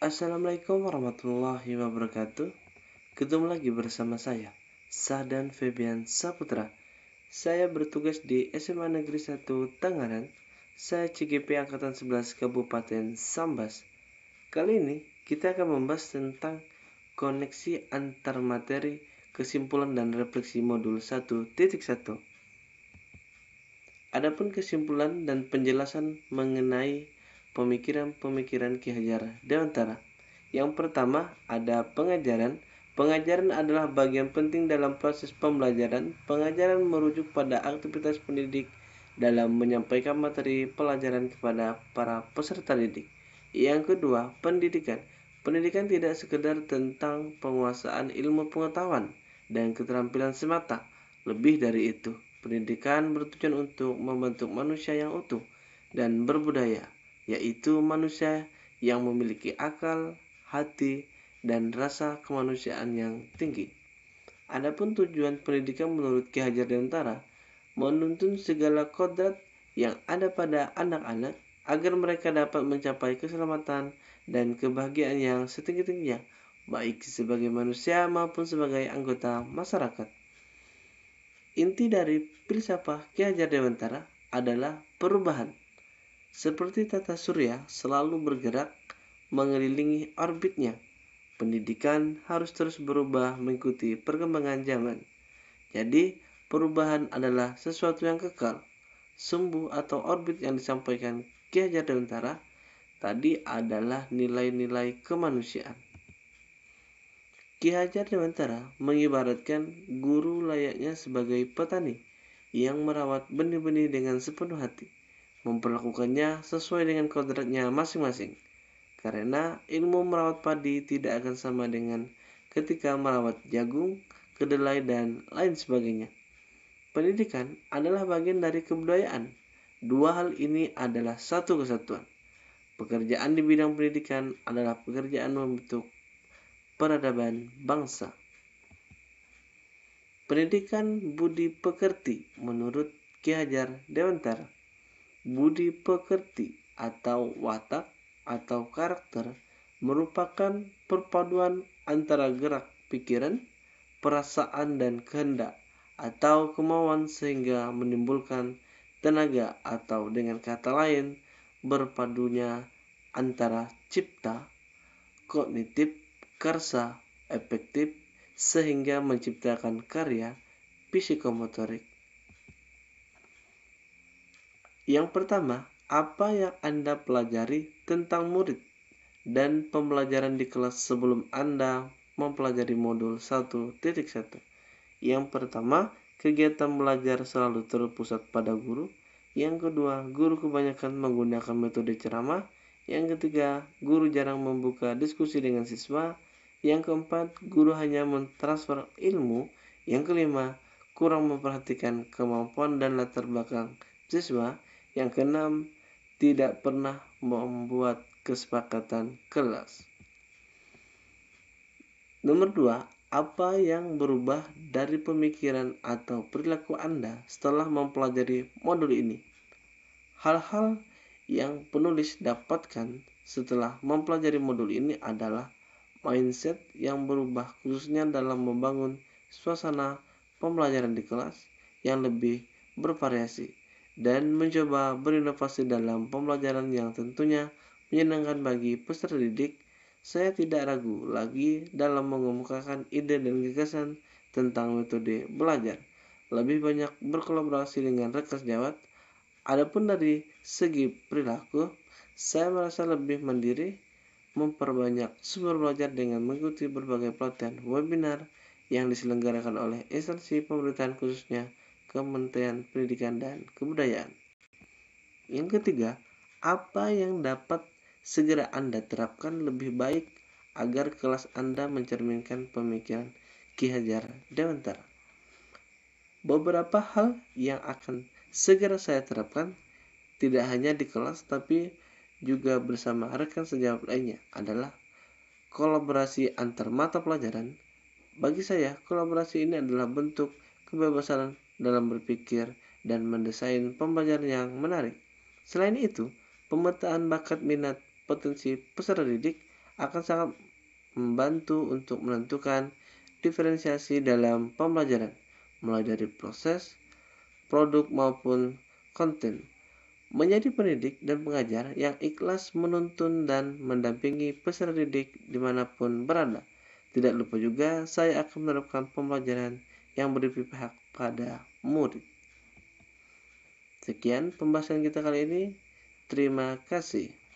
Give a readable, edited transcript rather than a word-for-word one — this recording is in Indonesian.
Assalamualaikum warahmatullahi wabarakatuh. Ketemu lagi bersama saya, Sahdan Febian Saputra. Saya bertugas di SMA Negeri 1 Tangerang. Saya CGP Angkatan 11 Kabupaten Sambas. Kali ini kita akan membahas tentang koneksi antar materi, kesimpulan dan refleksi modul 1.1. Adapun kesimpulan dan penjelasan mengenai pemikiran-pemikiran Ki Hajar Dewantara. Yang pertama ada pengajaran. Pengajaran adalah bagian penting dalam proses pembelajaran. Pengajaran merujuk pada aktivitas pendidik dalam menyampaikan materi pelajaran kepada para peserta didik. Yang kedua, pendidikan. Pendidikan tidak sekedar tentang penguasaan ilmu pengetahuan dan keterampilan semata. Lebih dari itu, pendidikan bertujuan untuk membentuk manusia yang utuh dan berbudaya, yaitu manusia yang memiliki akal, hati, dan rasa kemanusiaan yang tinggi. Adapun tujuan pendidikan menurut Ki Hajar Dewantara menuntun segala kodrat yang ada pada anak-anak agar mereka dapat mencapai keselamatan dan kebahagiaan yang setinggi-tingginya, baik sebagai manusia maupun sebagai anggota masyarakat. Inti dari filsafat Ki Hajar Dewantara adalah perubahan. Seperti tata surya selalu bergerak mengelilingi orbitnya, pendidikan harus terus berubah mengikuti perkembangan zaman. Jadi, perubahan adalah sesuatu yang kekal. Sumbu atau orbit yang disampaikan Ki Hajar Dewantara tadi adalah nilai-nilai kemanusiaan. Ki Hajar Dewantara mengibaratkan guru layaknya sebagai petani yang merawat benih-benih dengan sepenuh hati, memperlakukannya sesuai dengan kodratnya masing-masing. Karena ilmu merawat padi tidak akan sama dengan ketika merawat jagung, kedelai, dan lain sebagainya. Pendidikan adalah bagian dari kebudayaan. Dua hal ini adalah satu kesatuan. Pekerjaan di bidang pendidikan adalah pekerjaan membentuk peradaban bangsa. Pendidikan budi pekerti menurut Ki Hajar Dewantara. Budi pekerti atau watak atau karakter merupakan perpaduan antara gerak pikiran, perasaan, dan kehendak atau kemauan sehingga menimbulkan tenaga, atau dengan kata lain berpadunya antara cipta, kognitif, karsa, efektif sehingga menciptakan karya psikomotorik. Yang pertama, apa yang Anda pelajari tentang murid dan pembelajaran di kelas sebelum Anda mempelajari modul 1.1. Yang pertama, kegiatan belajar selalu terpusat pada guru. Yang kedua, guru kebanyakan menggunakan metode ceramah. Yang ketiga, guru jarang membuka diskusi dengan siswa. Yang keempat, guru hanya mentransfer ilmu. Yang kelima, kurang memperhatikan kemampuan dan latar belakang siswa. Yang keenam, tidak pernah membuat kesepakatan kelas. Nomor 2, apa yang berubah dari pemikiran atau perilaku Anda setelah mempelajari modul ini? Hal-hal yang penulis dapatkan setelah mempelajari modul ini adalah mindset yang berubah, khususnya dalam membangun suasana pembelajaran di kelas yang lebih bervariasi dan mencoba berinovasi dalam pembelajaran yang tentunya menyenangkan bagi peserta didik. Saya tidak ragu lagi dalam mengemukakan ide dan gagasan tentang metode belajar. Lebih banyak berkolaborasi dengan rekan sejawat. Adapun dari segi perilaku, saya merasa lebih mandiri, memperbanyak sumber belajar dengan mengikuti berbagai pelatihan webinar yang diselenggarakan oleh instansi pemerintahan, khususnya Kementerian Pendidikan dan Kebudayaan. Yang ketiga, apa yang dapat segera Anda terapkan lebih baik agar kelas Anda mencerminkan pemikiran Ki Hajar Dewantara? Beberapa hal yang akan segera saya terapkan tidak hanya di kelas tapi juga bersama rekan sejawat lainnya adalah kolaborasi antar mata pelajaran. Bagi saya, kolaborasi ini adalah bentuk kebebasan dalam berpikir dan mendesain pembelajaran yang menarik. Selain itu, pemetaan bakat, minat, potensi peserta didik akan sangat membantu untuk menentukan diferensiasi dalam pembelajaran, mulai dari proses, produk maupun konten. Menjadi pendidik dan pengajar yang ikhlas menuntun dan mendampingi peserta didik dimanapun berada. Tidak lupa juga saya akan menerapkan pembelajaran yang berpihak pada murid. Sekian pembahasan kita kali ini. Terima kasih.